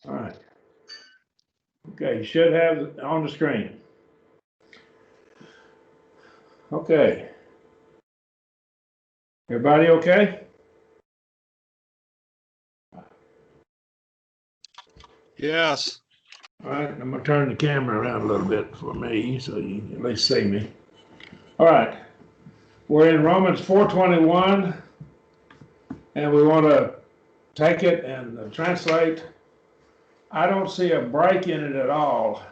All right. Okay, you should have it on the screen. Okay. Everybody okay? Yes. All right, I'm gonna turn the camera around a little bit for me so you can at least see me. All right, we're in Romans 4:21, and we want to take it and translate. I don't see a break in it at all,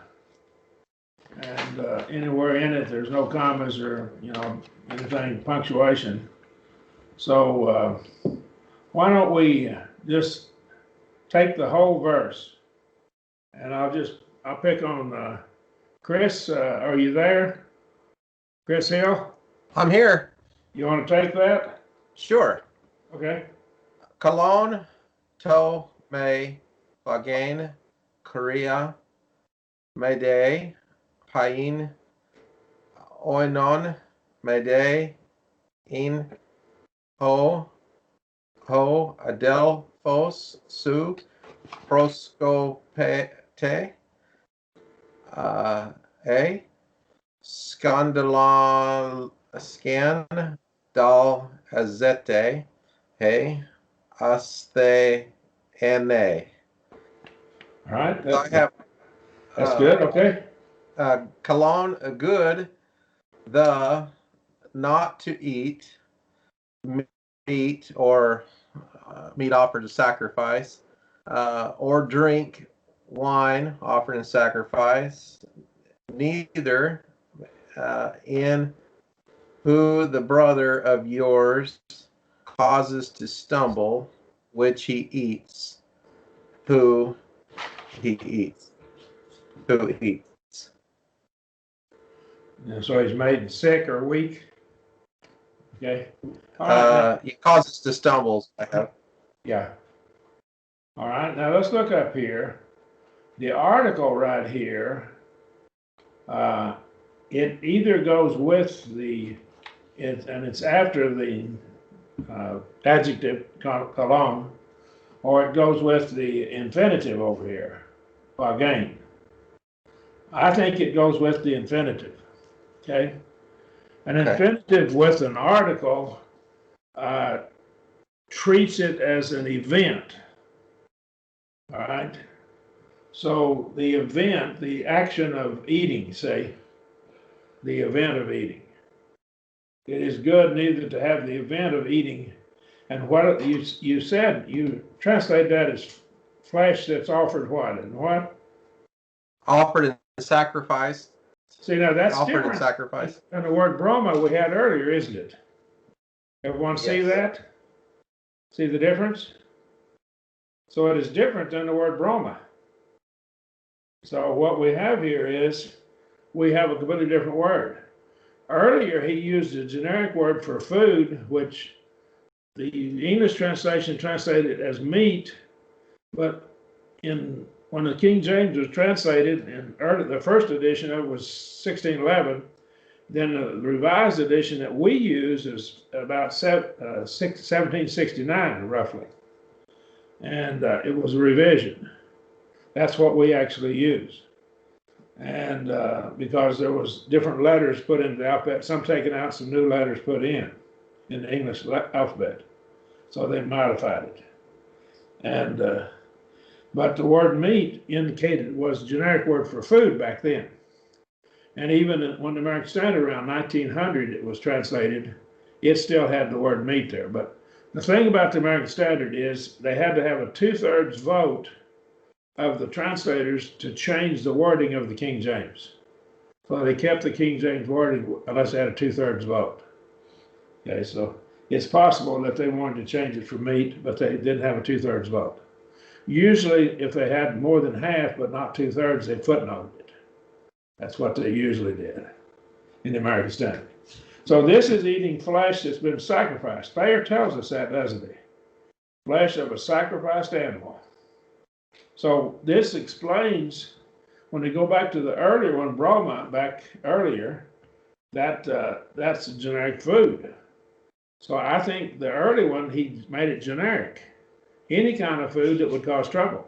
and anywhere in it there's no commas or anything punctuation. So why don't we just take the whole verse, and I'll pick on Chris. Are you there? Chris Hill? I'm here. You want to take that? Sure. Okay. Cologne, to, me, Bagain, Korea, Mayday, Pain, Oinon, Mayday, In, Ho, Adelphos, Su, Proscopete, A, Scan, Dal, Azete, Hey, Aste, Ane. All right. So I have That's good. Okay. Cologne, good, the, not to eat, meat or meat offered to sacrifice, or drink wine offered in sacrifice, neither in who the brother of yours causes to stumble, which he eats, who he eats, who eats. And so he's made sick or weak. Okay. All right. He causes to stumble. I have. Yeah. All right. Now let's look up here. The article right here, it either goes with and it's after the adjective cologne, or it goes with the infinitive over here, again. I think it goes with the infinitive. Okay. An infinitive with an article treats it as an event. All right. So the event, the action of eating, say, the event of eating. It is good neither to have the event of eating. And what you said, you translate that as flesh that's offered what? And what? Offered in sacrifice. See, now that's offered different in sacrifice. than the word broma we had earlier, isn't it? Everyone see that? See the difference? So it is different than the word broma. So what we have here is we have a completely different word. Earlier, he used a generic word for food, which the English translation translated as meat, but when the King James was translated, in the first edition of it was 1611, then the revised edition that we use is about 1769, roughly. And it was a revision. That's what we actually use. And because there was different letters put into the alphabet, some taken out, some new letters put in the English alphabet. So they modified it. And but the word meat indicated was a generic word for food back then. And even when the American Standard around 1900 it was translated, it still had the word meat there. But the thing about the American Standard is they had to have a 2/3 vote of the translators to change the wording of the King James. So they kept the King James wording unless they had a 2/3 vote. Okay, so it's possible that they wanted to change it for meat, but they didn't have a 2/3 vote. Usually, if they had more than half, but not 2/3, they footnoted it. That's what they usually did in the American Standard. So this is eating flesh that's been sacrificed. Thayer tells us that, doesn't he? Flesh of a sacrificed animal. So this explains, when we go back to the earlier one, broma, back earlier, that's a generic food. So I think the early one, he made it generic. Any kind of food that would cause trouble.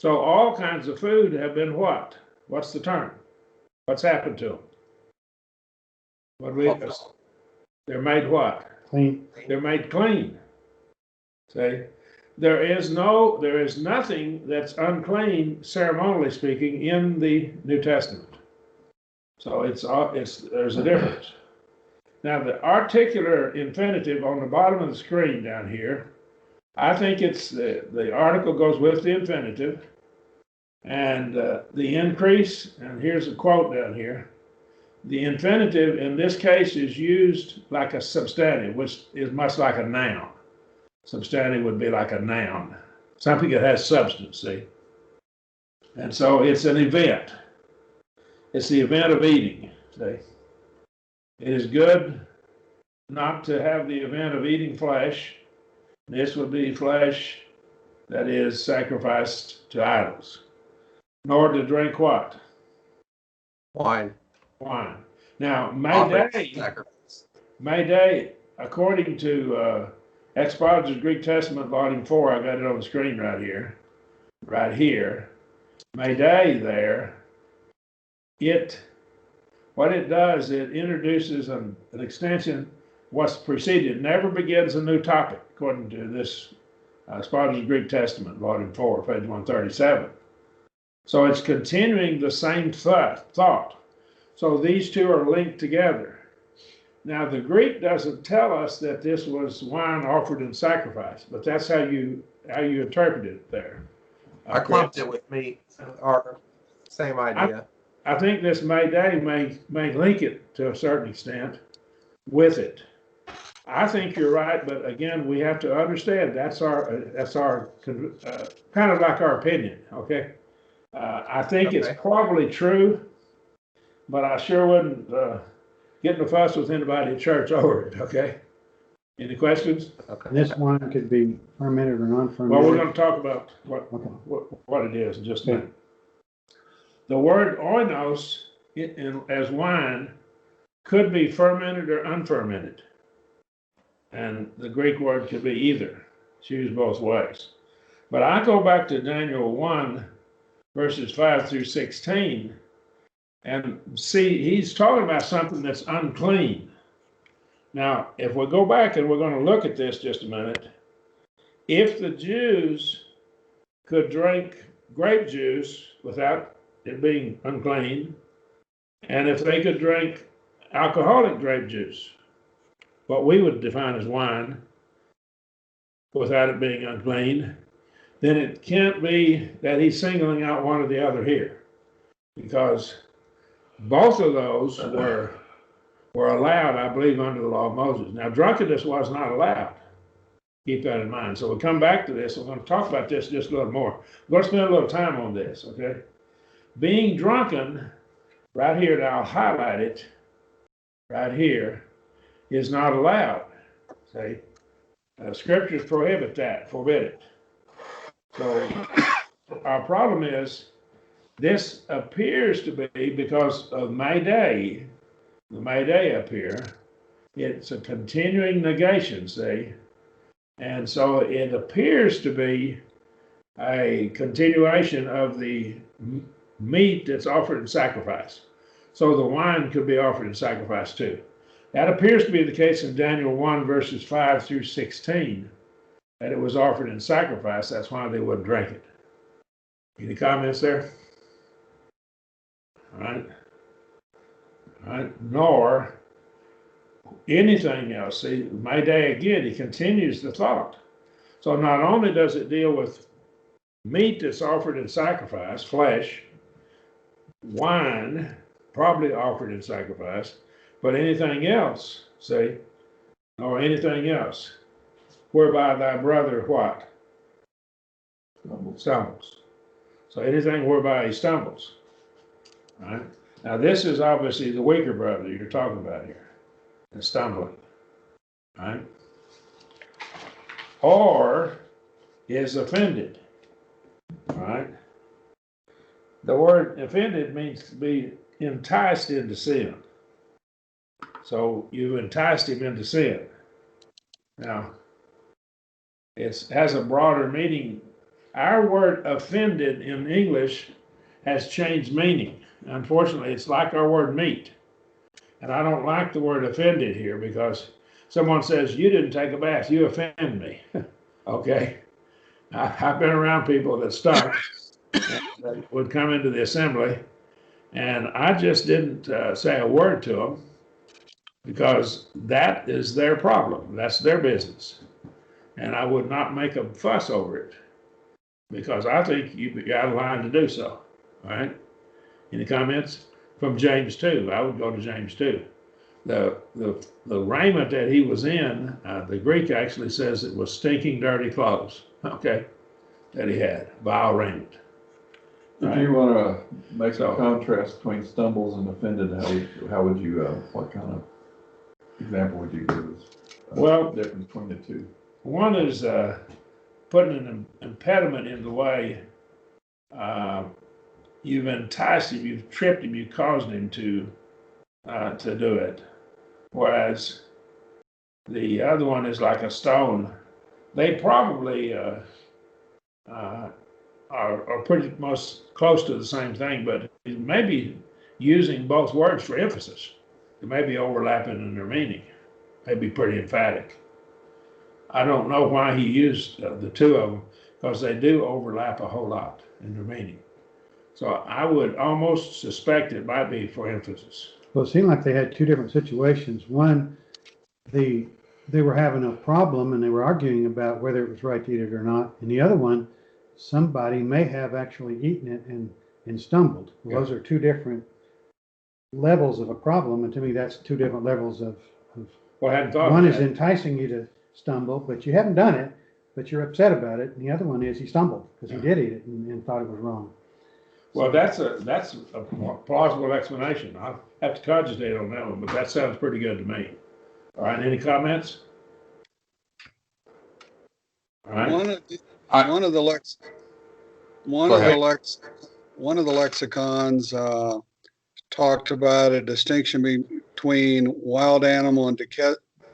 So all kinds of food have been what? What's the term? What's happened to them? They're made what? Clean. They're made clean. See, there is nothing that's unclean, ceremonially speaking, in the New Testament. So there's a difference. Now the articular infinitive on the bottom of the screen down here, I think it's the article goes with the infinitive, and the increase. And here's a quote down here. The infinitive in this case is used like a substantive, which is much like a noun. Substantive would be like a noun, something that has substance, see? And so it's an event. It's the event of eating, see? It is good not to have the event of eating flesh. This would be flesh that is sacrificed to idols. Nor to drink what? Wine. Wine. Now, Offered May sacrifice. Day, according to Expositor's Greek Testament, Volume 4, I got it on the screen right here. May Day there, what it does, it introduces an extension. What's preceded never begins a new topic, according to this Expositor's Greek Testament, Volume 4, page 137. So it's continuing the same thought. So these two are linked together. Now the Greek doesn't tell us that this was wine offered in sacrifice, but that's how you interpret it there. I clumped it with meat. Or same idea. I think this May Day may link it to a certain extent with it. I think you're right, but again, we have to understand that's our kind of like our opinion. Okay, I think it's probably true, but I sure wouldn't get in a fuss with anybody at church over it. Okay, any questions? Okay. This wine could be fermented or non-fermented. Well, we're going to talk about what it is in just a minute. The word oinos as wine could be fermented or unfermented. And the Greek word could be either. It's used both ways. But I go back to Daniel 1, verses 5 through 16, and see, he's talking about something that's unclean. Now, if we go back and we're going to look at this just a minute, if the Jews could drink grape juice without it being unclean, and if they could drink alcoholic grape juice, what we would define as wine, without it being unclean, then it can't be that he's singling out one or the other here, because both of those were allowed, I believe, under the law of Moses. Now, drunkenness was not allowed. Keep that in mind. So we'll come back to this. We're going to talk about this just a little more. We're going to spend a little time on this, okay? Being drunken, right here, and I'll highlight it right here, is not allowed. See, scriptures forbid it. So our problem is this appears to be because of May Day, the May Day up here. It's a continuing negation, see, and so it appears to be a continuation of the meat that's offered in sacrifice. So the wine could be offered in sacrifice too. That appears to be the case in Daniel 1, verses 5 through 16, that it was offered in sacrifice. That's why they wouldn't drink it. Any comments there? All right. Nor anything else. See, May Day again, he continues the thought. So not only does it deal with meat that's offered in sacrifice, flesh, wine, probably offered in sacrifice, but anything else, see, or anything else, whereby thy brother what? Stumbles. So anything whereby he stumbles. All right. Now this is obviously the weaker brother you're talking about here, and stumbling. All right. Or is offended. All right. The word offended means to be enticed into sin. So you enticed him into sin. Now, it has a broader meaning our word offended in English has changed meaning. Unfortunately, it's like our word meat. And I don't like the word offended here because someone says, you didn't take a bath, you offend me. Okay. I've been around people that stunk that would come into the assembly, and I just didn't say a word to them because that is their problem. That's their business. And I would not make a fuss over it because I think you've got a line to do so. All right. Any comments? From James 2. I would go to James 2. The raiment that he was in, the Greek actually says it was stinking, dirty clothes, okay, that he had, vile raiment. If you want to make a contrast between stumbles and offended, how would you, what kind of example would you give us? Well, Difference between the two. One is putting an impediment in the way. You've enticed him, you've tripped him, you caused him to do it. Whereas the other one is like a stone. They probably are pretty most close to the same thing, but it may be using both words for emphasis. It may be overlapping in their meaning. May be pretty emphatic. I don't know why he used the two of them because they do overlap a whole lot in their meaning. So I would almost suspect it might be for emphasis. Well, it seemed like they had two different situations. One, they were having a problem and they were arguing about whether it was right to eat it or not. And the other one, somebody may have actually eaten it and stumbled. Well, those are two different levels of a problem. And to me, that's two different levels of Well, I hadn't thought one of is that. enticing you to stumble, but you haven't done it, but you're upset about it. And the other one is he stumbled because he did eat it and thought it was wrong. Well, that's a plausible explanation. I'll have to cogitate on that one, but that sounds pretty good to me. All right, any comments? All right. One of the lexicons talked about a distinction between wild animal and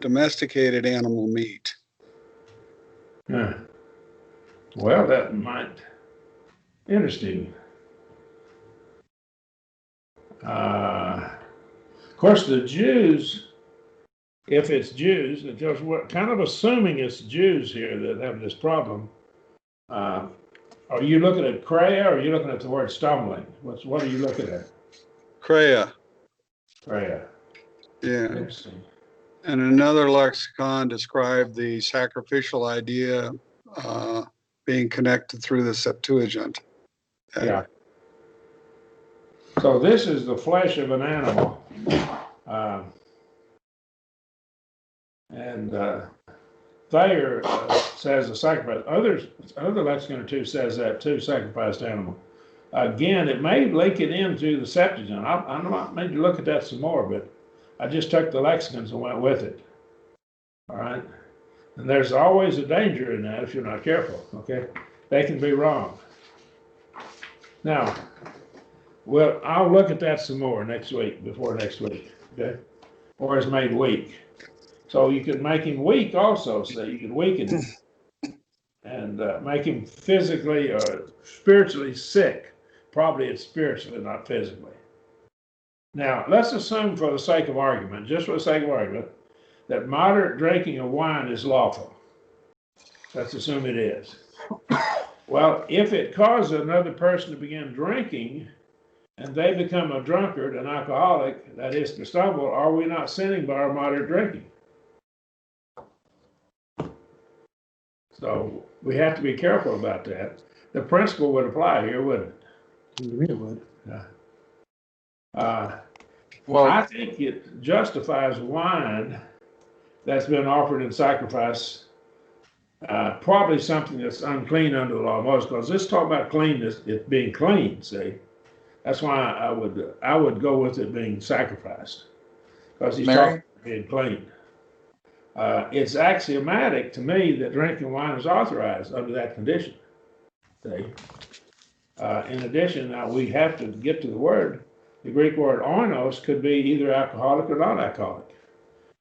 domesticated animal meat. Yeah. Well, that might interesting. Of course, the Jews, if it's Jews, we're kind of assuming it's Jews here that have this problem. Are you looking at Kreia or are you looking at the word stumbling? What are you looking at? Kreia. Kreia. Yeah. Interesting. And another lexicon described the sacrificial idea being connected through the Septuagint. Yeah. So this is the flesh of an animal. And Thayer says the sacrifice. Other lexicon or two says that too, sacrificed animal. Again, it may link it into the Septuagint. I might need to look at that some more, but I just took the lexicons and went with it. All right. And there's always a danger in that if you're not careful. Okay. They can be wrong. Now, well, I'll look at that some more next week, before next week. Okay. Or is made weak. So you could make him weak also, so you could weaken him and make him physically or spiritually sick. Probably it's spiritually, not physically. Now, let's assume for the sake of argument, just for the sake of argument, that moderate drinking of wine is lawful. Let's assume it is. Well, if it causes another person to begin drinking and they become a drunkard, an alcoholic, that is to stumble, are we not sinning by our moderate drinking? So we have to be careful about that. The principle would apply here, wouldn't it? To me, it would. Yeah. Well, I think it justifies wine that's been offered in sacrifice, probably something that's unclean under the law of Moses, because this talk about cleanness, it being clean, see? That's why I would go with it being sacrificed, because he's talking about being clean. It's axiomatic to me that drinking wine is authorized under that condition. See? In addition, now we have to get to the word. The Greek word oinos could be either alcoholic or non-alcoholic.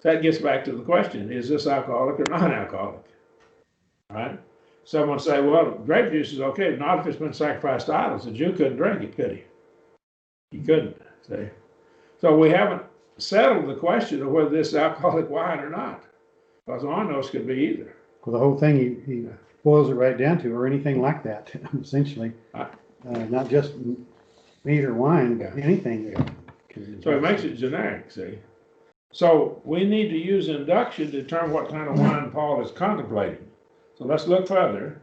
That gets back to the question, is this alcoholic or non-alcoholic? All right? someone say, well, grape juice is okay, not if it's been sacrificed to idols. The Jew couldn't drink it, could he? He couldn't, see? So we haven't settled the question of whether this is alcoholic wine or not. Because oinos could be either. Well, the whole thing, he boils it right down to, or anything like that, essentially. Not just meat or wine, Yeah. anything. So it makes it generic, see? So we need to use induction to determine what kind of wine Paul is contemplating. So let's look further.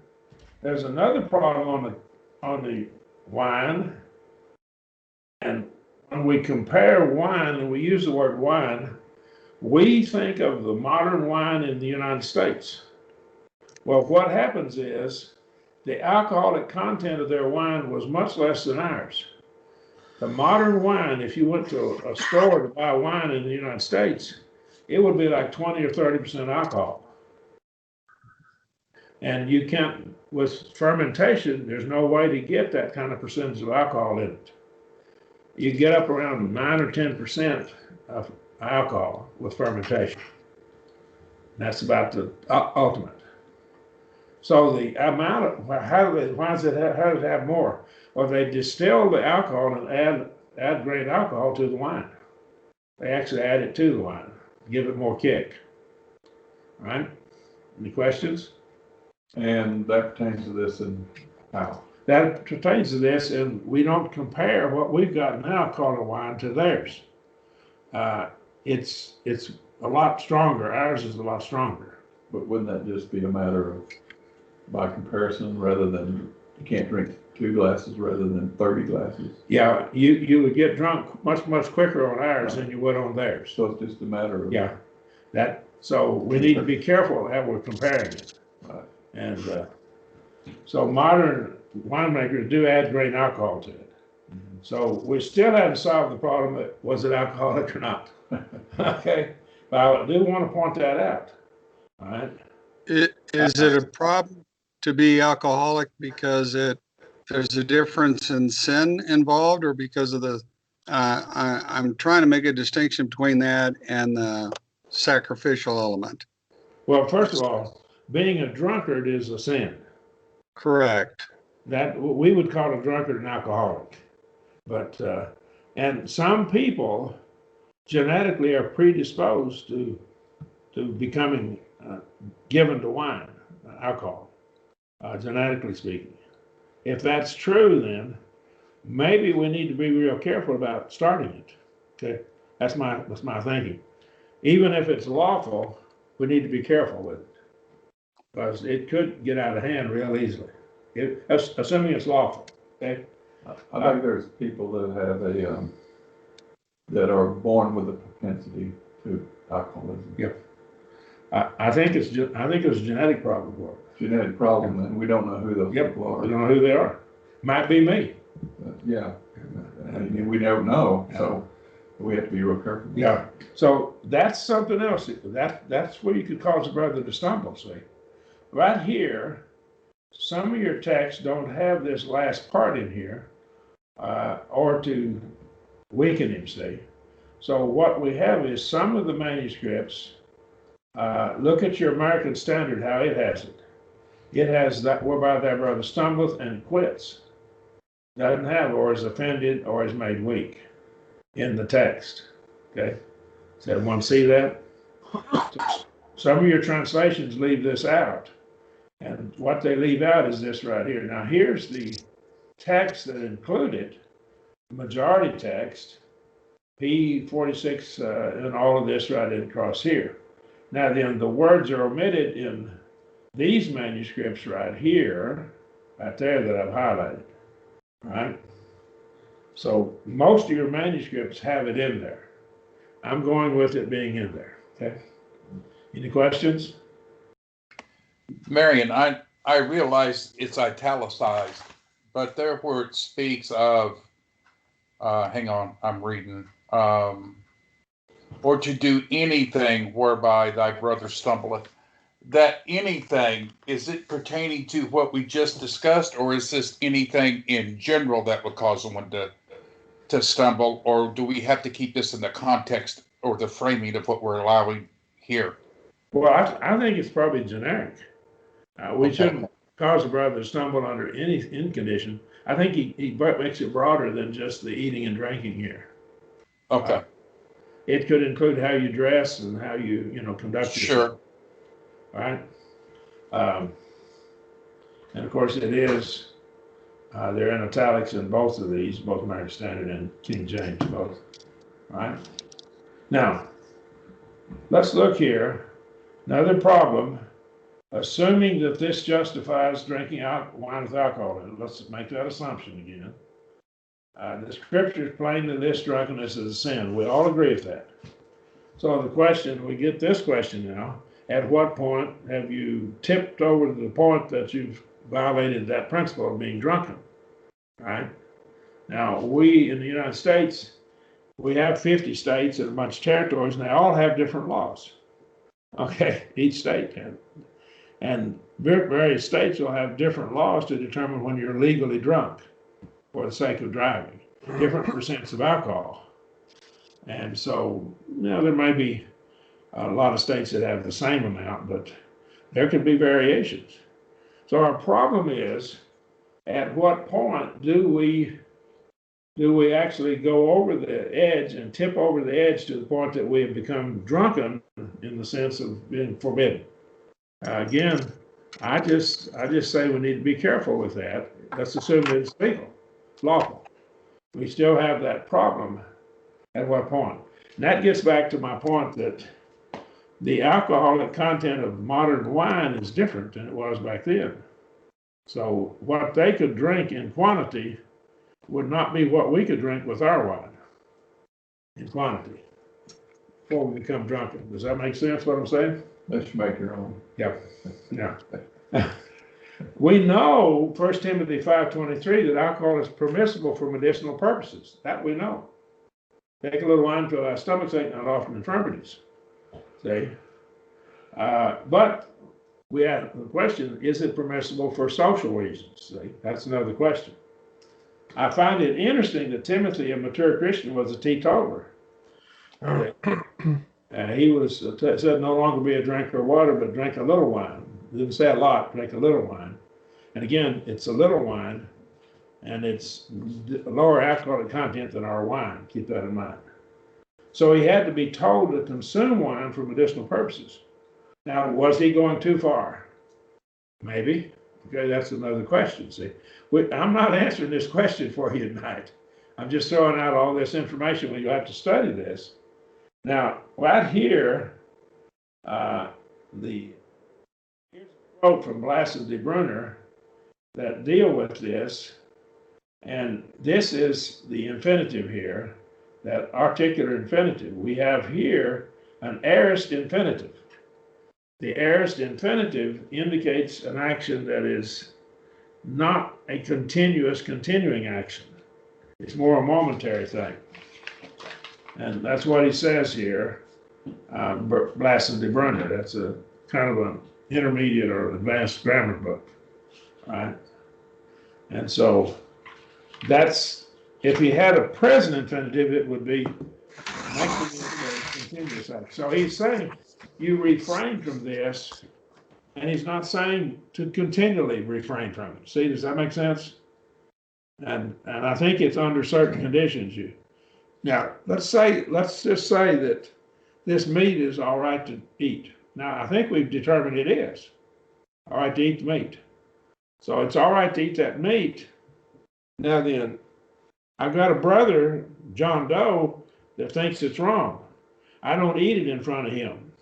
There's another problem on the wine. And when we compare wine, and we use the word wine, we think of the modern wine in the United States. Well, what happens is the alcoholic content of their wine was much less than ours. The modern wine, if you went to a store to buy wine in the United States, it would be like 20 or 30% alcohol. And you can't, with fermentation, there's no way to get that kind of percentage of alcohol in it. You get up around 9 or 10% of alcohol with fermentation. That's about the ultimate. So the amount of, how does it have more? Well, they distill the alcohol and add grain alcohol to the wine. They actually add it to the wine, give it more kick. All right? Any questions? And that pertains to this and how? That pertains to this, and we don't compare what we've got now called a wine to theirs. It's a lot stronger. Ours is a lot stronger. But wouldn't that just be a matter of, by comparison, rather than, you can't drink 2 glasses rather than 30 glasses? Yeah, you would get drunk much quicker on ours than you would on theirs. So it's just a matter of. Yeah, so we need to be careful how we're comparing it. Right. And so modern winemakers do add grain alcohol to it. Mm-hmm. So we still haven't solved the problem of was it alcoholic or not. Okay, but I do want to point that out. All right. Is it a problem to be alcoholic because there's a difference in sin involved, or because of the, I'm trying to make a distinction between that and the sacrificial element. Well, first of all, being a drunkard is a sin. Correct. That we would call a drunkard an alcoholic. But and some people genetically are predisposed to becoming given to wine, alcohol, genetically speaking. If that's true, then maybe we need to be real careful about starting it. Okay, that's my thinking. Even if it's lawful, we need to be careful with it because it could get out of hand real easily. Assuming it's lawful. Okay. I think there's people that have that are born with a propensity to alcoholism. Yep. I think it's a genetic problem for it. Genetic problem, and we don't know who those people are. We don't know who they are. Might be me. Yeah, I mean, we never know, so we have to be real careful. Yeah. So that's something else. That's where you could cause a brother to stumble. See, right here, some of your texts don't have this last part in here, or to weaken him. See, so what we have is some of the manuscripts. Look at your American Standard, how it has it. It has that whereby thy brother stumbleth and quits. Doesn't have or is offended or is made weak in the text. Okay? Does everyone see that? Some of your translations leave this out. And what they leave out is this right here. Now here's the text that included, majority text, P46 and all of this right across here. Now then, the words are omitted in these manuscripts right here, right there that I've highlighted, right? So most of your manuscripts have it in there. I'm going with it being in there, okay? Any questions? Marion, I realize it's italicized, but there where it speaks of, hang on, I'm reading, or to do anything whereby thy brother stumbleth. That anything, is it pertaining to what we just discussed, or is this anything in general that would cause someone to stumble, or do we have to keep this in the context or the framing of what we're allowing here? Well, I think it's probably generic. We Okay. shouldn't cause a brother to stumble under any condition, I think he makes it broader than just the eating and drinking here. Okay, It could include how you dress and how you conduct yourself. sure. All right. And of course, it is. They're in italics in both of these, both American Standard and King James, both. All right. Now, let's look here. Another problem. Assuming that this justifies drinking wine with alcohol in it, let's make that assumption again. The scriptures plainly list drunkenness as a sin. We all agree with that. So the question, we get this question now, at what point have you tipped over to the point that you've violated that principle of being drunken? Right? Now, we in the United States, we have 50 states and a bunch of territories, and they all have different laws. Okay, each state can. And various states will have different laws to determine when you're legally drunk for the sake of driving, different percents of alcohol. And so, there may be a lot of states that have the same amount, but there could be variations. So our problem is, at what point do we actually go over the edge and tip over the edge to the point that we have become drunken in the sense of being forbidden? Again, I just say we need to be careful with that. Let's assume that it's legal, lawful. We still have that problem. At what point? And that gets back to my point that the alcoholic content of modern wine is different than it was back then. So what they could drink in quantity would not be what we could drink with our wine in quantity before we become drunken. Does that make sense what I'm saying? Let you make your own. Yeah. We know 1 Timothy 5:23 that alcohol is permissible for medicinal purposes. That we know. Take a little wine for our stomach's ache, not often infirmities. See? But we have the question, is it permissible for social reasons? See? That's another question. I find it interesting that Timothy, a mature Christian, was a teetotaler. He was said no longer be a drinker of water, but drink a little wine. He didn't say a lot, drink a little wine. And again, it's a little wine, and it's lower alcoholic content than our wine. Keep that in mind. So he had to be told to consume wine for medicinal purposes. Now, was he going too far? Maybe. Okay, that's another question. See, I'm not answering this question for you tonight. I'm just throwing out all this information when you have to study this. Now, right here, here's a quote from Blas and de Brunner that deal with this, and this is the infinitive here, that articular infinitive. We have here an aorist infinitive. The aorist infinitive indicates an action that is not a continuing action. It's more a momentary thing. And that's what he says here, Blas and de Brunner. That's a kind of an intermediate or advanced grammar book, right? And so that's, if he had a present infinitive, it would be making it a continuous action. So he's saying you refrain from this, and he's not saying to continually refrain from it. See, does that make sense? And I think it's under certain conditions. Now, let's just say that this meat is all right to eat. Now, I think we've determined it is all right to eat the meat. So it's all right to eat that meat. Now then, I've got a brother, John Doe, that thinks it's wrong. I don't eat it in front of him.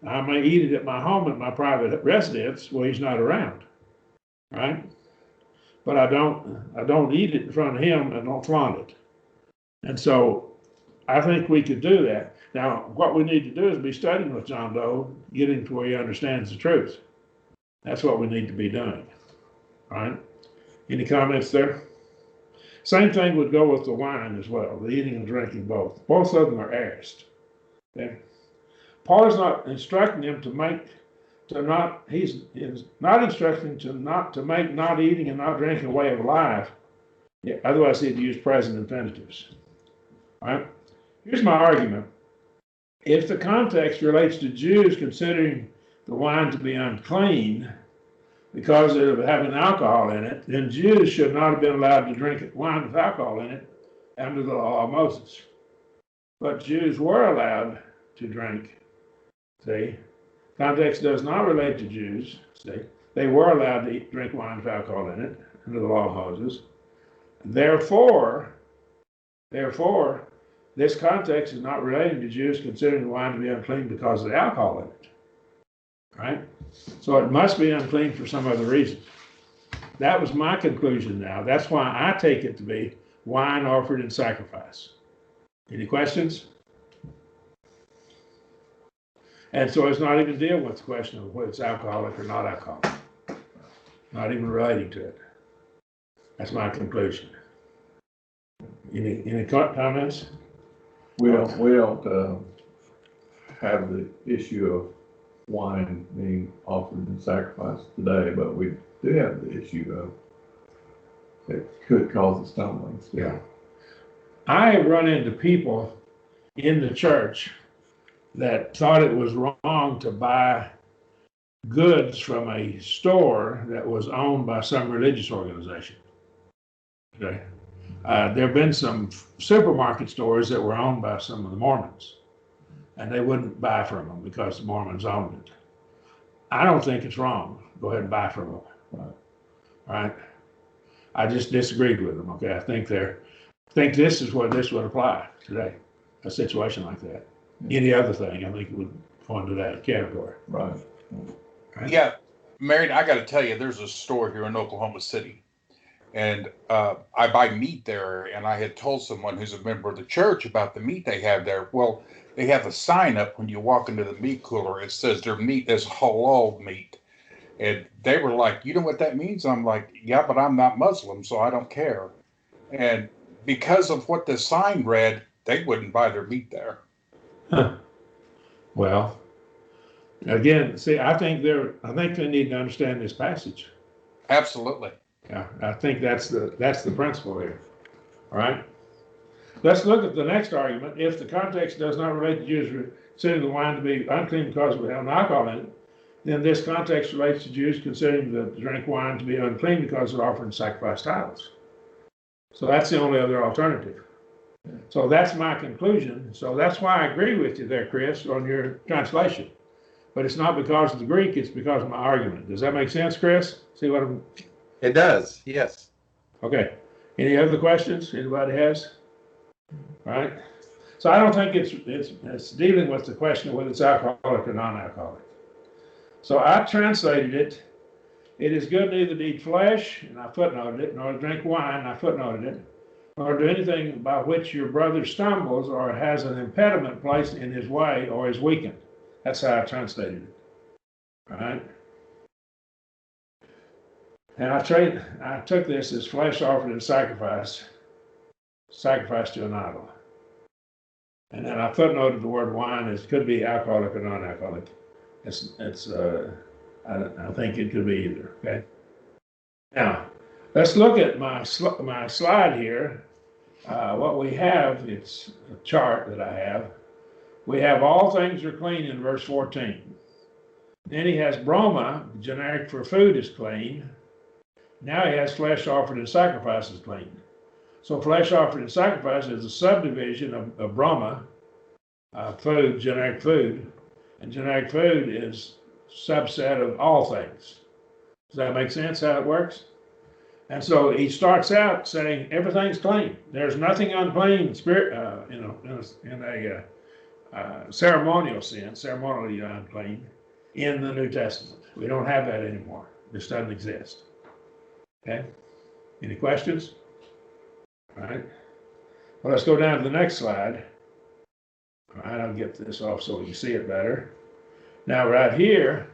I may eat it at my home, at my private residence, where he's not around, right? But I don't eat it in front of him and don't flaunt it. And so I think we could do that. Now, what we need to do is be studying with John Doe, getting to where he understands the truth. That's what we need to be doing, all right? Any comments there? Same thing would go with the wine as well, the eating and drinking both. Both of them are aorist. Okay? Paul is not instructing them he's not instructing to make not eating and not drinking a way of life. Yeah, otherwise he'd use present infinitives. All right? Here's my argument. If the context relates to Jews considering the wine to be unclean, because of having alcohol in it, then Jews should not have been allowed to drink wine with alcohol in it under the law of Moses. But Jews were allowed to drink. See, context does not relate to Jews. See, they were allowed to drink wine with alcohol in it under the law of Moses. Therefore, this context is not relating to Jews considering the wine to be unclean because of the alcohol in it. Right? So it must be unclean for some other reason. That was my conclusion now. That's why I take it to be wine offered in sacrifice. Any questions? And so it's not even dealing with the question of whether it's alcoholic or not alcoholic. Not even relating to it. That's my conclusion. Any comments? We don't have the issue of wine being offered in sacrifice today, but we do have the issue of it could cause a stumbling still. Yeah. I have run into people in the church that thought it was wrong to buy goods from a store that was owned by some religious organization. Okay. There have been some supermarket stores that were owned by some of the Mormons, and they wouldn't buy from them because the Mormons owned it. I don't think it's wrong. Go ahead and buy from them. Right? I just disagreed with them. Okay. I think this is where this would apply today. A situation like that. Any other thing, I think it would fall into that category. Right. Yeah, Marion, I got to tell you, there's a store here in Oklahoma City, and I buy meat there. And I had told someone who's a member of the church about the meat they have there. Well, they have a sign up when you walk into the meat cooler. It says their meat is halal meat. And they were like, you know what that means? I'm like, yeah, but I'm not Muslim, so I don't care. And because of what the sign read, they wouldn't buy their meat there. Huh. Well, again, see, I think they need to understand this passage. Absolutely. Yeah, I think that's the principle here. All right. Let's look at the next argument. If the context does not relate to Jews considering the wine to be unclean because we have alcohol in it, then this context relates to Jews considering the drink wine to be unclean because they're offering sacrifice to idols. So that's the only other alternative. So that's my conclusion. So that's why I agree with you there, Chris, on your translation. But it's not because of the Greek, it's because of my argument. Does that make sense, Chris? See what I'm... It does, yes. Okay. Any other questions anybody has? All right. So I don't think it's dealing with the question of whether it's alcoholic or non-alcoholic. So I translated it. It is good neither to eat flesh, and I footnoted it, nor to drink wine, and I footnoted it, nor do anything by which your brother stumbles or has an impediment placed in his way or is weakened. That's how I translated it. All right. And I took this as flesh offered in sacrifice to an idol. And then I footnoted the word wine as could be alcoholic or non-alcoholic. I think it could be either. Okay. Now, let's look at my slide here. What we have, it's a chart that I have. We have all things are clean in verse 14. Then he has broma, generic for food is clean. Now he has flesh offered in sacrifice is clean. So flesh offered in sacrifice is a subdivision of broma, food, generic food. And generic food is subset of all things. Does that make sense how it works? And so he starts out saying everything's clean. There's nothing unclean, in a ceremonial sense, ceremonially unclean, in the New Testament. We don't have that anymore. This doesn't exist. Okay? Any questions? All right. Well, let's go down to the next slide. All right, I'll get this off so we can see it better. Now, right here,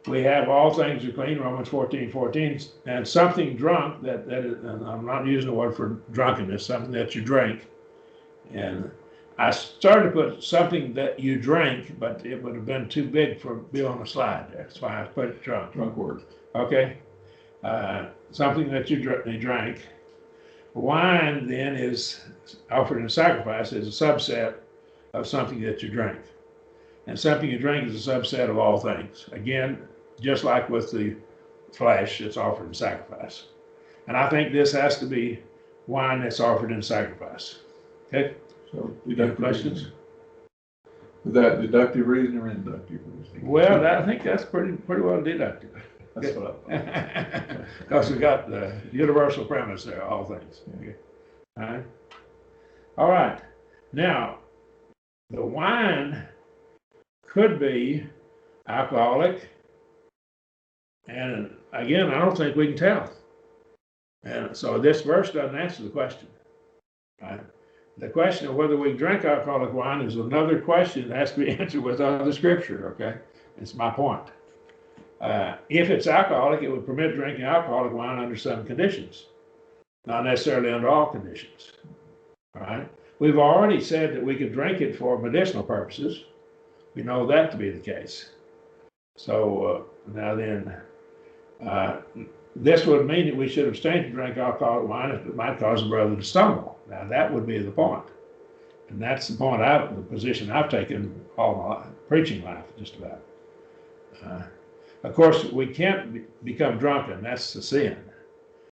we have all things are clean, Romans 14:14, and something drunk, that is, and I'm not using the word for drunkenness, something that you drink. And I started to put something that you drink, but it would have been too big for be on the slide there. That's why I put it drunk. Drunk word. Okay. Something that you drank. Wine then is offered in sacrifice as a subset of something that you drink. And something you drink is a subset of all things. Again, just like with the flesh that's offered in sacrifice. And I think this has to be wine that's offered in sacrifice. Okay? So Any deductive questions? reasoning. Is that deductive reasoning or inductive reasoning? Well, I think that's pretty well deductive. That's what I thought. Because we got the universal premise there, all things. Okay. All right. Now, the wine could be alcoholic, and again, I don't think we can tell. And so this verse doesn't answer the question. Right? The question of whether we drink alcoholic wine is another question that has to be answered with other scripture, okay? It's my point. If it's alcoholic, it would permit drinking alcoholic wine under some conditions, not necessarily under all conditions. All right? We've already said that we could drink it for medicinal purposes. We know that to be the case. So now then, this would mean that we should abstain to drink alcoholic wine if it might cause a brother to stumble. Now that would be the point. And that's the point the position I've taken all my life, preaching life, just about. Of course, we can't become drunken. That's the sin.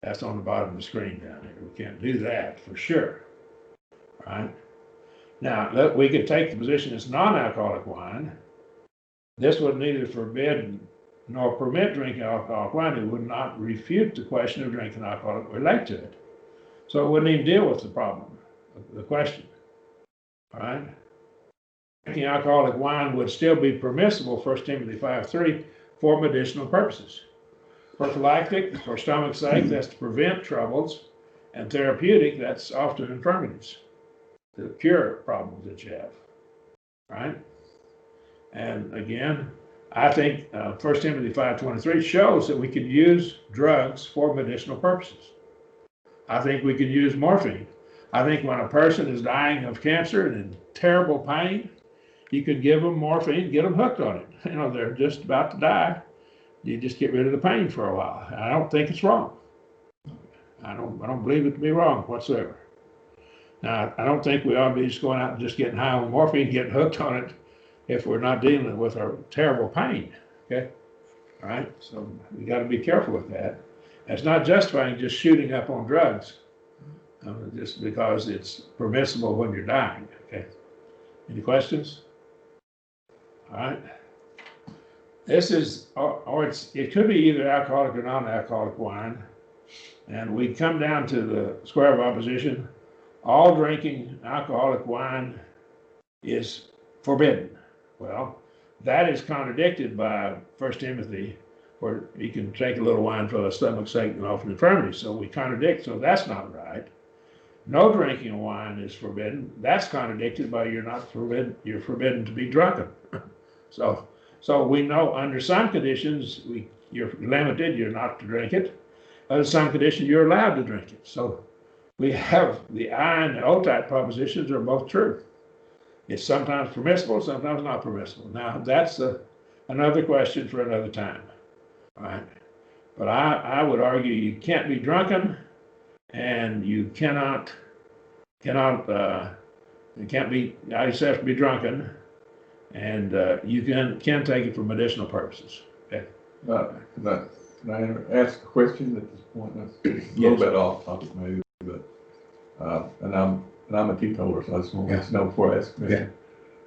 That's on the bottom of the screen down here. We can't do that for sure. Right? Now, we could take the position it's non-alcoholic wine. This would neither forbid nor permit drinking alcoholic wine. It would not refute the question of drinking alcohol or relate to it. So it wouldn't even deal with the problem, the question. All right? Drinking alcoholic wine would still be permissible, 1 Timothy 5:3, for medicinal purposes. Prophylactic, for stomach's sake, that's to prevent troubles, and therapeutic, that's often infirmities, to cure problems that you have. Right? And again, I think 1 Timothy 5:23 shows that we can use drugs for medicinal purposes. I think we can use morphine. I think when a person is dying of cancer and in terrible pain, you could give them morphine, get them hooked on it. You know, they're just about to die. You just get rid of the pain for a while. I don't think it's wrong. I don't believe it to be wrong whatsoever. Now, I don't think we ought to be just going out and just getting high on morphine, getting hooked on it if we're not dealing with our terrible pain. Okay? All right? So we got to be careful with that. It's not justifying just shooting up on drugs just because it's permissible when you're dying. Okay? Any questions? All right. This is, it could be either alcoholic or non-alcoholic wine. And we come down to the square of opposition. All drinking alcoholic wine is forbidden. Well, that is contradicted by 1 Timothy, where you can take a little wine for the stomach's sake and often infirmity. So we contradict, so that's not right. No drinking of wine is forbidden. That's contradicted by you're forbidden to be drunken. So we know under some conditions you're limited, you're not to drink it. Under some conditions you're allowed to drink it. So we have the I and the O type propositions are both true. It's sometimes permissible, sometimes not permissible. Now that's another question for another time. Right? But I would argue you can't be drunken, and you can't be, I just have to be drunken, and you can take it for medicinal purposes. Okay. Can I ask a question at this point? That's a little bit off topic maybe, but and I'm a teetotaler, so I just want to know before I ask a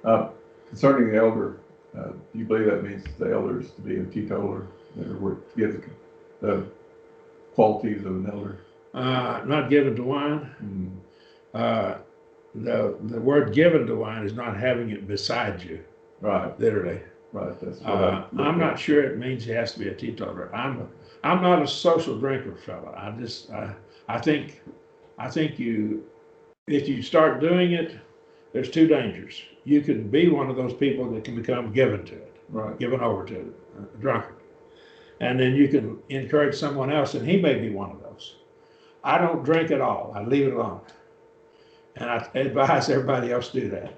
question. Concerning the elder, do you believe that means the elders to be a teetotaler, or give the qualities of an elder? Not given to wine. The word given to wine is not having it beside you. Right. Literally. Right. That's what I'm not sure it means he has to be a teetotaler. I'm not a social drinker, fella. I think if you start doing it, there's two dangers. You can be one of those people that can become given to it, right, given over to it, a drunkard. And then you can encourage someone else, and he may be one of those. I don't drink at all. I leave it alone. And I advise everybody else to do that.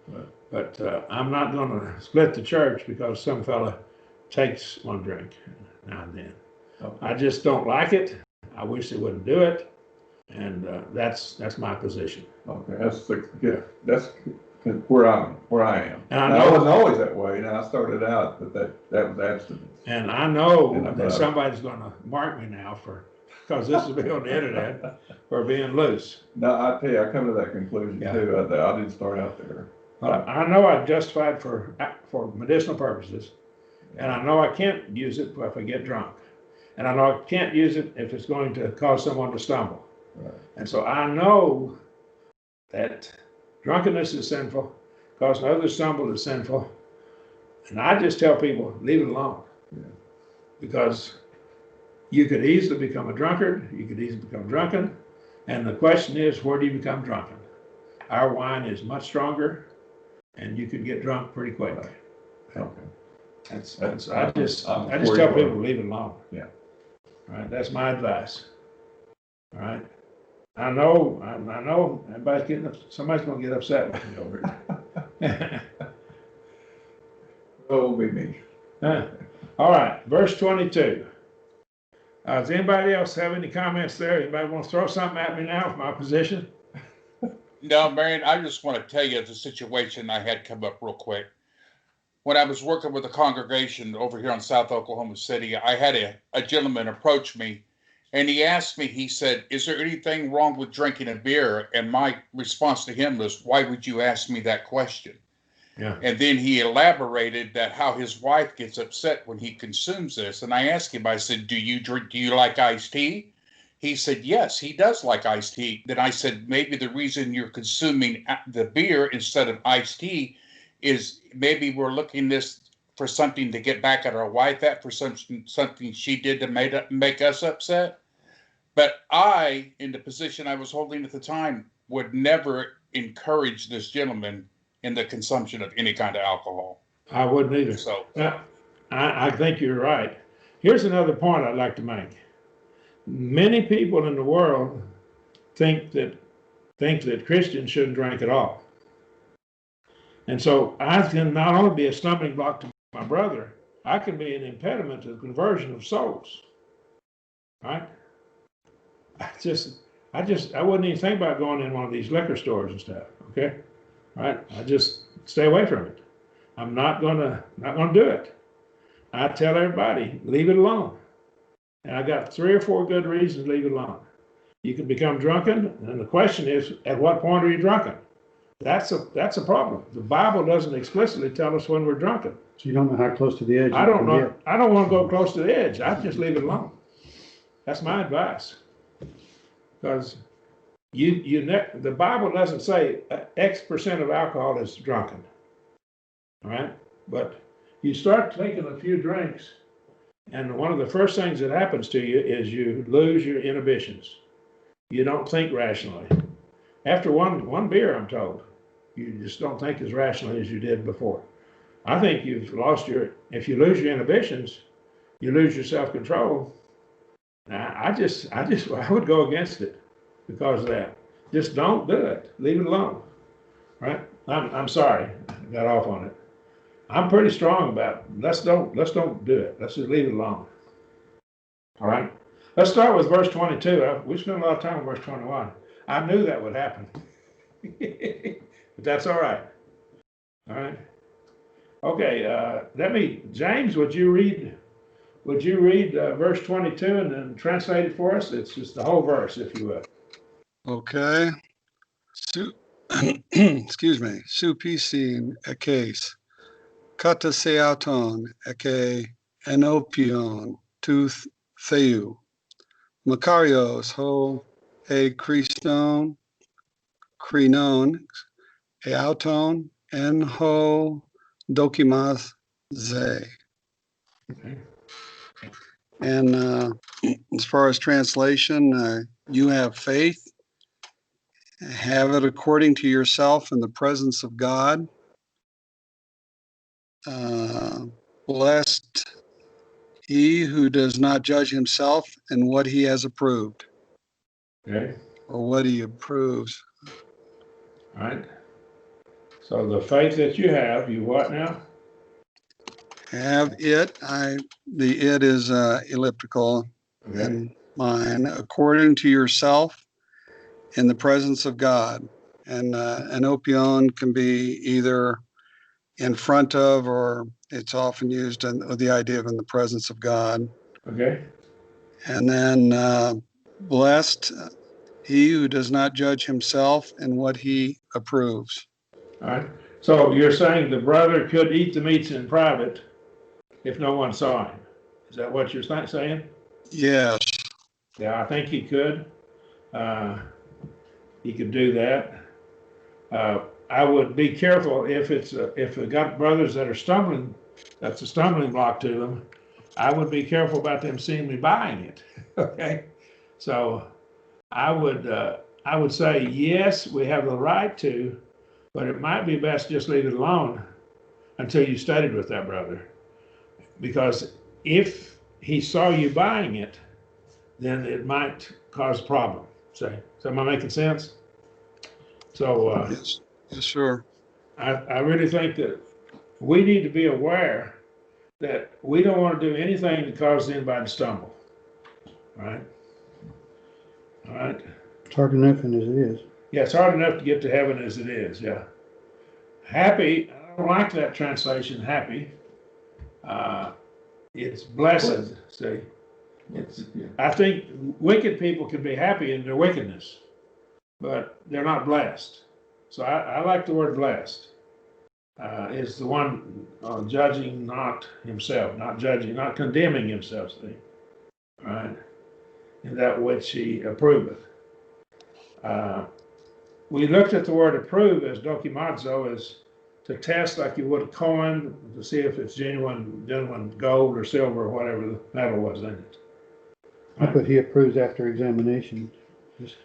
Right. But I'm not going to split the church because some fella takes one drink now and then. Okay. I just don't like it. I wish they wouldn't do it. And that's my position. Okay, that's good. That's where I am. And I Now, I know- wasn't always that way. Now, I started out, but that was abstinence. And I know And that somebody's gonna mark me now because this will be on the internet, for being loose. No, I tell you, I come to that conclusion Yeah. too. I didn't start out there. But I know I'm justified for medicinal purposes, and I know I can't use it if I get drunk. And I know I can't use it if it's going to cause someone to stumble. Right. And so I know that drunkenness is sinful, causing others to stumble is sinful. And I just tell people, leave it alone. Yeah. Because you could easily become a drunkard, you could easily become drunken. And the question is, where do you become drunken? Our wine is much stronger, and you could get drunk pretty quick. Okay. I just I'm tell for you. people, leave it alone. Yeah. All right, that's my advice. All right. I know somebody's gonna get upset with me over it. It will be me. All right, verse 22. Does anybody else have any comments there? Anybody want to throw something at me now with my position? No, Marion, I just want to tell you the situation I had come up real quick. When I was working with a congregation over here in South Oklahoma City, I had a gentleman approach me, and he asked me, he said, is there anything wrong with drinking a beer? And my response to him was, why would you ask me that question? Yeah. And then he elaborated that how his wife gets upset when he consumes this. And I asked him, I said, do you like iced tea? He said, yes, he does like iced tea. Then I said, maybe the reason you're consuming the beer instead of iced tea is maybe we're looking this for something to get back at our wife at, for something she did to make us upset. But I, in the position I was holding at the time, would never encourage this gentleman in the consumption of any kind of alcohol. I wouldn't either. So I think you're right. Here's another point I'd like to make. Many people in the world think that Christians shouldn't drink at all. And so I can not only be a stumbling block to my brother, I can be an impediment to the conversion of souls. Right? I wouldn't even think about going in one of these liquor stores and stuff. Okay? Right? I just stay away from it. I'm not gonna do it. I tell everybody, leave it alone. And I got 3 or 4 good reasons to leave it alone. You can become drunken, and the question is, at what point are you drunken? That's a problem. The Bible doesn't explicitly tell us when we're drunken. So you don't know how close to the edge. I don't know. I don't want to go close to the edge. I just leave it alone. That's my advice. Because the Bible doesn't say X% of alcohol is drunken. All right? But you start taking a few drinks, and one of the first things that happens to you is you lose your inhibitions. You don't think rationally. After one beer, I'm told, you just don't think as rationally as you did before. I think you've lost if you lose your inhibitions, you lose your self-control. I would go against it because of that. Just don't do it. Leave it alone. Right? I'm sorry, I got off on it. I'm pretty strong about it. Let's don't do it. Let's just leave it alone. All right. Let's start with verse 22. We spent a lot of time on verse 21. I knew that would happen, but that's all right. All right. Okay. James, would you read verse 22 and then translate it for us? It's just the whole verse, if you would. Okay. Excuse me. Supisin ekes. Kataseaton eke enopion tu theou. Makarios ho e Christon, Krinon, e auton, en ho dokimas ze. Okay. And as far as translation, you have faith, have it according to yourself in the presence of God. Blessed he who does not judge himself in what he has approved. Okay. Or what he approves. All right. So the faith that you have, you what now? Have it. The it is elliptical Okay. in mine. According to yourself in the presence of God. And an opion can be either in front of, or it's often used with the idea of in the presence of God. Okay, And then blessed he who does not judge himself in what he approves. all right. So you're saying the brother could eat the meats in private if no one saw him. Is that what you're saying? Yes. Yeah, I think he could. He could do that. I would be careful if we got brothers that are stumbling, that's a stumbling block to them. I would be careful about them seeing me buying it. Okay, so I would say yes, we have the right to, but it might be best just leave it alone until you studied with that brother, because if he saw you buying it, then it might cause a problem. Say, so am I making sense? So Yes. Yes, sir. I really think that we need to be aware that we don't want to do anything to cause anybody to stumble. All right? All right? It's hard enough as it is. Yeah, it's hard enough to get to heaven as it is, yeah. Happy, I don't like that translation, happy. It's blessed, see. I think wicked people can be happy in their wickedness, but they're not blessed. So I like the word blessed. Is the one judging not himself, not judging, not condemning himself, see? Right? In that which he approveth. We looked at the word approve as dokimazo, as to test like you would a coin to see if it's genuine gold or silver or whatever the metal was in it. I put he approves after examination, just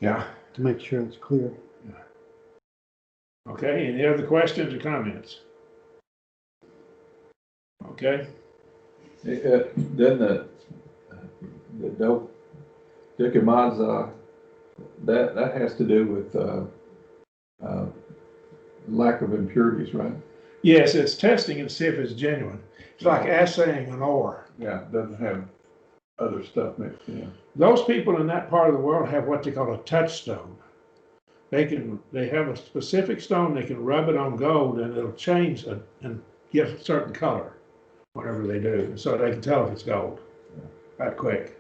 Yeah. to make sure it's clear. Okay, any other questions or comments? Okay. Then the Dikimaza, that has to do with lack of impurities, right? Yes, it's testing and see if it's genuine. It's like assaying an ore. Yeah, it doesn't have other stuff mixed in. Those people in that part of the world have what they call a touchstone. They have a specific stone, they can rub it on gold and it'll change and get a certain color, whatever they do. So they can tell if it's gold right quick.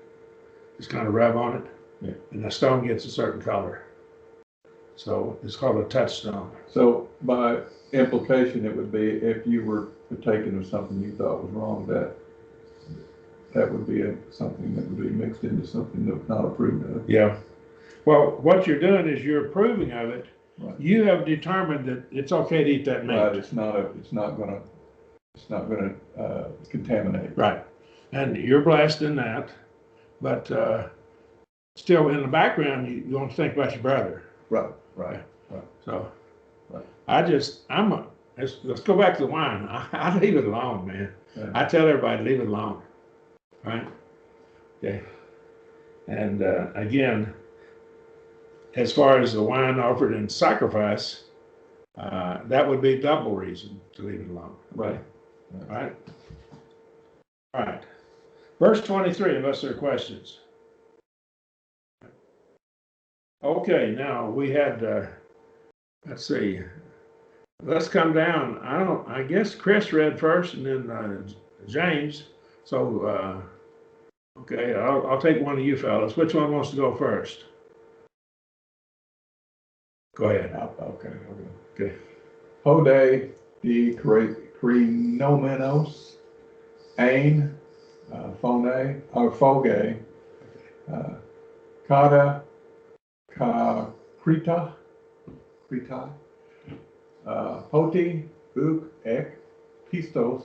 Just kind of rub on it and the stone gets a certain color. So it's called a touchstone. So by implication, it would be if you were partaking of something you thought was wrong, that would be something that would be mixed into something that's not approved of. Yeah. Well, what you're doing is you're approving of it. Right. You have determined that it's okay to eat that meat. Right, it's not gonna contaminate. Right. And you're blessed in that, but still in the background, you want to think about your brother. Right. So Right. let's go back to the wine. I leave it alone, man. Yeah. I tell everybody, leave it alone. Right? Okay. And again, as far as the wine offered in sacrifice, that would be double reason to leave it alone. Right. Right? All right. Verse 23, unless there are questions. Okay, now we had, let's see. Let's come down. I guess Chris read first and then James. So, okay, I'll take one of you fellas. Which one wants to go first? Go ahead. Okay. Hode de Crinomenos, Ain, Phone, or Foge, Kada, Krita, Hoti, Uk, Ek, Pistios,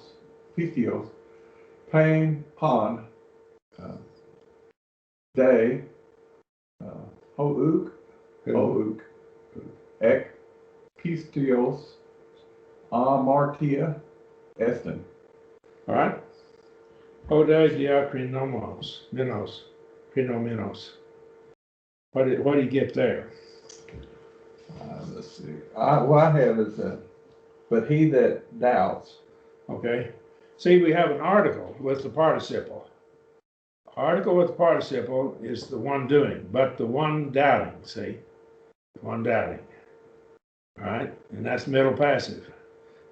Pain, Pond, Day, Houk, Ek, Pistios, Amartia, Eston. All right. Hodai diacrinomos, crinominos. What do you get there? Let's see. What I have is but he that doubts. Okay. See, we have an article with the participle. Article with the participle is the one doing, but the one doubting, see? The one doubting. All right, and that's middle passive.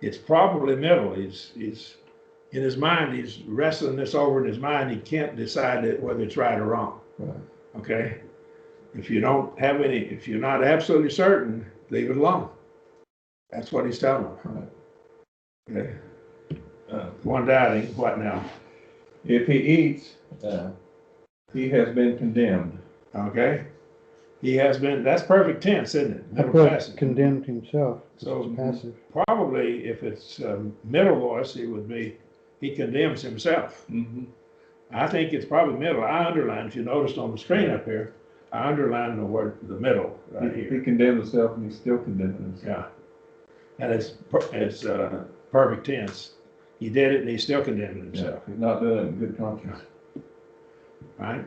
It's probably middle. He's in his mind, he's wrestling this over in his mind. He can't decide whether it's right or wrong. Right. Okay? If you don't have any, if you're not absolutely certain, leave it alone. That's what he's telling them. Right. Okay? One doubting, what now? If he eats, he has been condemned. Okay? He has been, that's perfect tense, isn't it? I Middle put passive. condemned himself, So it's passive. probably if it's middle voice, it would be, he condemns himself. Mm-hmm. I think it's probably middle. I underlined, if you noticed on the screen up here, I underlined the word, the middle right He here. condemned himself and he's still condemning himself. Yeah. And it's perfect tense. He did it and he's still condemning himself, He's not doing it in good conscience. right?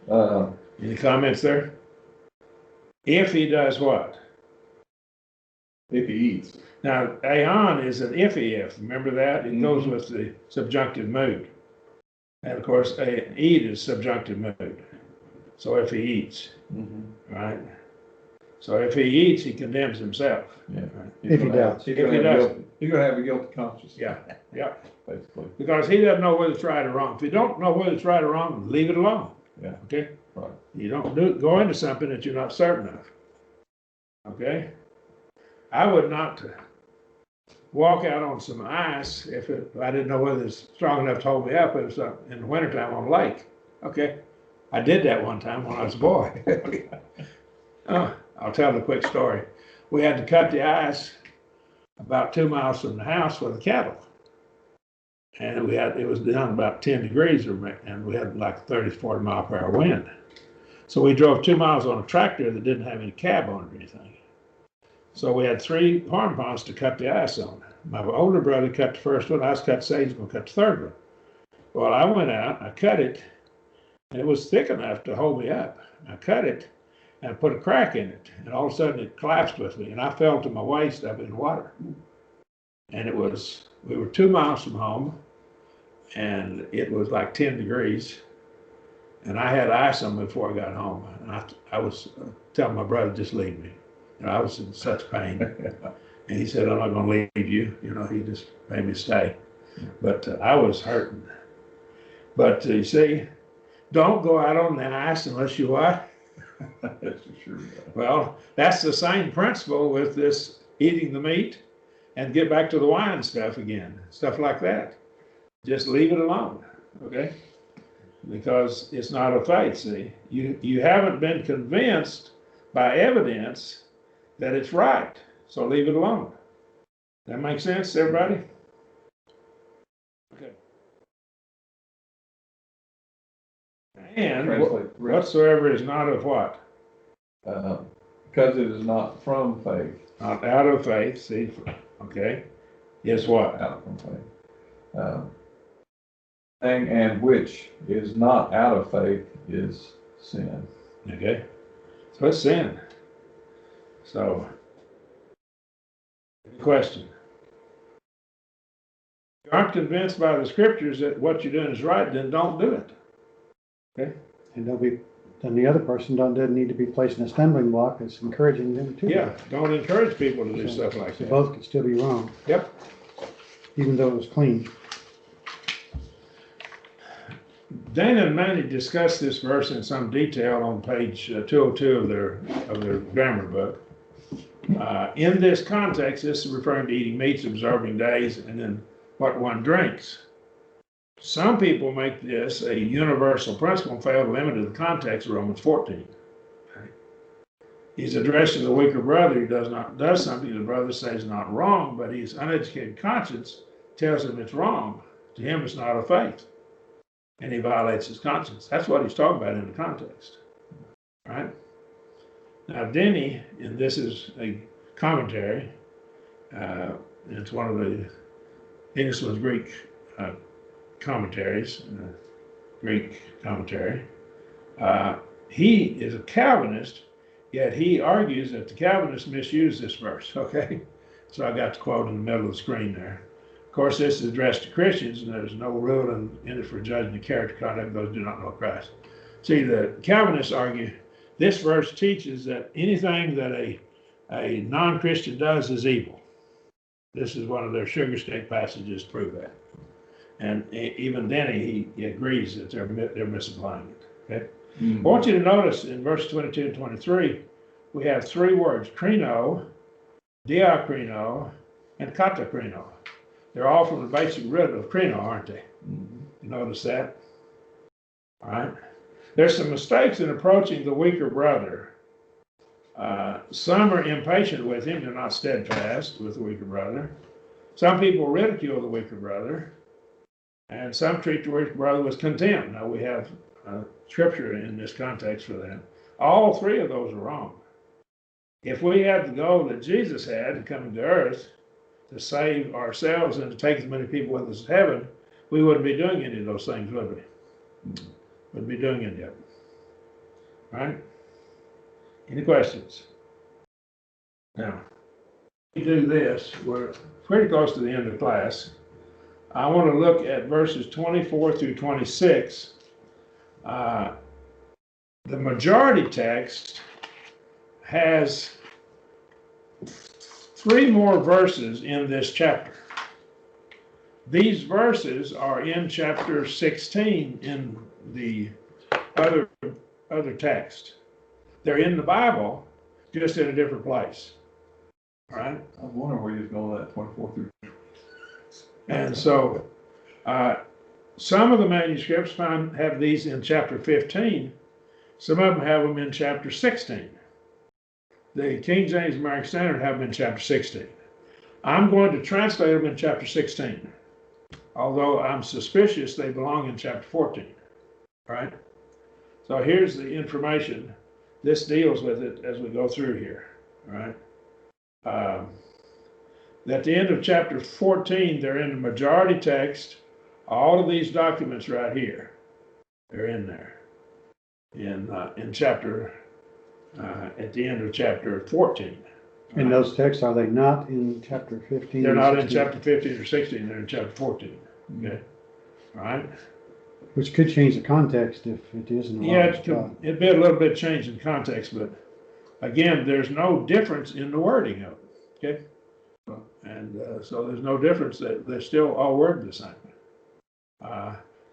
Uh, Any comments there? If he does what? if he eats. Now, aeon is an if. Remember that? It goes Mhm. with the subjunctive mood. And of course, eat is subjunctive mood. So if he eats, Mm-hmm. right? So if he eats, he condemns himself. Yeah. Right? If he does. He's If gonna he have a does. guilty, he's gonna have a guilty conscience. Yeah, yeah. Basically. Because he doesn't know whether it's right or wrong. If you don't know whether it's right or wrong, leave it alone. Yeah. Okay? Right. You don't go into something that you're not certain of. Okay? I would not walk out on some ice if I didn't know whether it's strong enough to hold me up. It was in the wintertime on a lake. Okay? I did that one time when I was a boy. I'll tell the quick story. We had to cut the ice about 2 miles from the house for the cattle. And it was down about 10 degrees and we had like 30, 40 mile per hour wind. So we drove 2 miles on a tractor that didn't have any cab on it or anything. So we had 3 horn ponds to cut the ice on. My older brother cut the first one, I was cut sage, going to cut the third one. Well, I went out, I cut it, and it was thick enough to hold me up. I cut it and I put a crack in it, and all of a sudden it collapsed with me, and I fell to my waist up in the water. And we were 2 miles from home, and it was like 10 degrees, and I had ice on me before I got home. And I was telling my brother, just leave me. And I was in such pain. And he said, I'm not going to leave you. You know, he just made me stay. But I was hurting. But you see, don't go out on the ice unless you what? That's for sure. Well, that's the same principle with this eating the meat and get back to the wine stuff again, stuff like that. Just leave it alone, okay? Because it's not a faith, see? You haven't been convinced by evidence that it's right, so leave it alone. That makes sense, everybody? Okay. And Translate. whatsoever is not of what? Because it is not from faith. Not out of faith, see? Okay. Is what? Out from faith. Thing and which is not out of faith is sin. Okay. So it's sin. So, question. If you aren't convinced by the scriptures that what you're doing is right, then don't do it. Okay? And then the other person doesn't need to be placing a stumbling block. It's encouraging them to. Yeah, don't encourage people to do stuff like So that. both could still be wrong. Yep. Even though it was clean. Dana and Manny discussed this verse in some detail on page 202 of their grammar book. In this context, this is referring to eating meats, observing days, and then what one drinks. Some people make this a universal principle and fail to limit it to the context of Romans 14. Okay. He's addressing the weaker brother who does something the brother says is not wrong, but his uneducated conscience tells him it's wrong. To him, it's not of faith. And he violates his conscience. That's what he's talking about in the context. Right? Now, Denny, and this is a commentary, it's one of the Englishman's Greek commentaries, Greek commentary. He is a Calvinist, yet he argues that the Calvinists misuse this verse, okay? So I got the quote in the middle of the screen there. Of course, this is addressed to Christians, and there's no rule in it for judging the character conduct of those who do not know Christ. See, the Calvinists argue this verse teaches that anything that a non-Christian does is evil. This is one of their sugar stick passages to prove that. And even then he agrees that they're misapplying it. Okay. I want you to notice in verse 22 and 23, we have three words: krino, diakrino, and katakrino. They're all from the basic root of krino, aren't they? You notice that? All right. There's some mistakes in approaching the weaker brother. Some are impatient with him, they're not steadfast with the weaker brother. Some people ridicule the weaker brother, and some treat the weaker brother with contempt. Now, we have scripture in this context for that. All three of those are wrong. If we had the goal that Jesus had in coming to earth to save ourselves and to take as many people with us to heaven, we wouldn't be doing any of those things, would we? Wouldn't be doing any of them. Right? Any questions? Now, we do this. We're pretty close to the end of class. I want to look at verses 24 through 26. The majority text has 3 more verses in this chapter. These verses are in chapter 16 in the other text. They're in the Bible, just in a different place. All right? I was wondering where you was going with that 24 through. And so some of the manuscripts have these in chapter 15. Some of them have them in chapter 16. The King James American Standard have them in chapter 16. I'm going to translate them in chapter 16, although I'm suspicious they belong in chapter 14. All right? So here's the information. This deals with it as we go through here. All right? At the end of chapter 14, they're in the majority text. All of these documents right here, they're in there. In chapter, at the end of chapter 14. And those texts, are they not in chapter 15? They're not in chapter 15 or 16, they're in chapter 14. Okay. All right. Which could change the context if it isn't. Yeah, it'd be a little bit change in context, but again, there's no difference in the wording of it. Okay. And so there's no difference. They're still all worded the same.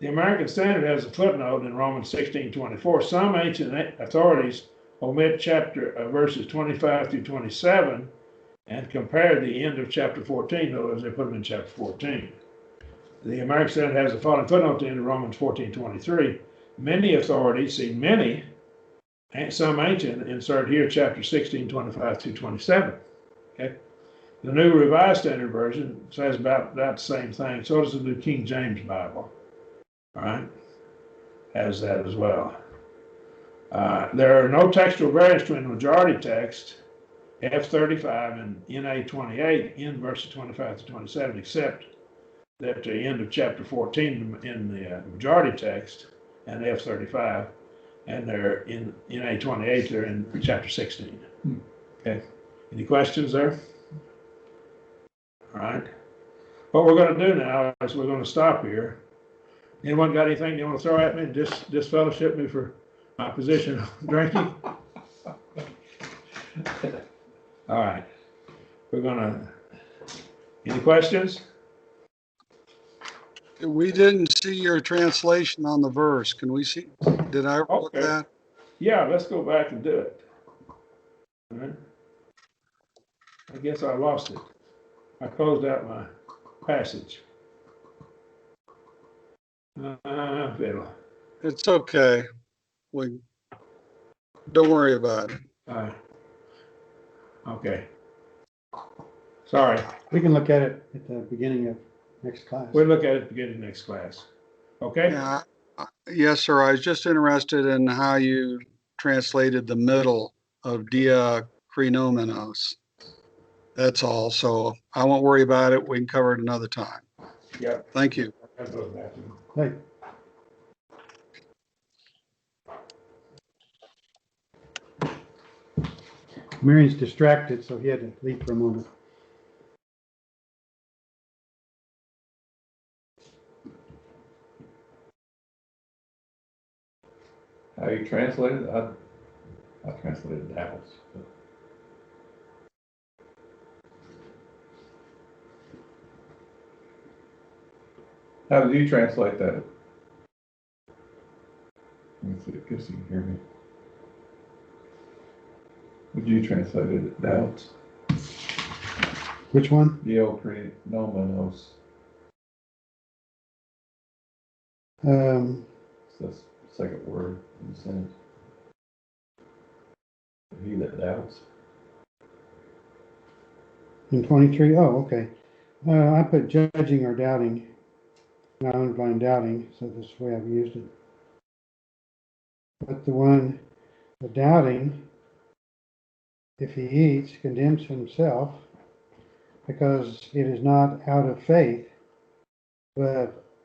The American Standard has a footnote in Romans 16:24. Some ancient authorities omit verses 25 through 27 and compare the end of chapter 14. In other words, they put them in chapter 14. The American Standard has a following footnote at the end of Romans 14:23. Many authorities see many, and some ancient, insert here chapter 16:25 through 27. Okay. The New Revised Standard Version says about that same thing. So does the New King James Bible. All right, has that as well. There are no textual variants between the majority text, F35 and NA28, in verses 25 to 27, except that the end of chapter 14 in the majority text and F35, and they're in NA28, they're in chapter 16. Okay, any questions there? All right. What we're going to do now is we're going to stop here. Anyone got anything they want to throw at me? Disfellowship me for my position of drinking? All right. We're going to. Any questions? We didn't see your translation on the verse. Can we see? Did I overlook that? Yeah, let's go back and do it. All right. I guess I lost it. I closed out my passage. Fiddle. It's okay. Don't worry about it. Okay. Sorry. We can look at it at the beginning of next class. We'll look at it at the beginning of next class. Okay? Yeah. Yes, sir. I was just interested in how you translated the middle of diakrinomenos. That's all. So I won't worry about it. We can cover it another time. Yeah. Thank you. Hey. Marion's distracted, so he had to leave for a moment. How you translated? I translated apples. How did you translate that? Let me see, I guess you can hear me. Would you translate it, doubts? Which one? Diokrinomos. Um, That's the second word in the sentence. He that doubts. in 23, oh, okay. I put judging or doubting. Not underlined doubting, so this is the way I've used it. But the doubting, if he eats, condemns himself because it is not out of faith, but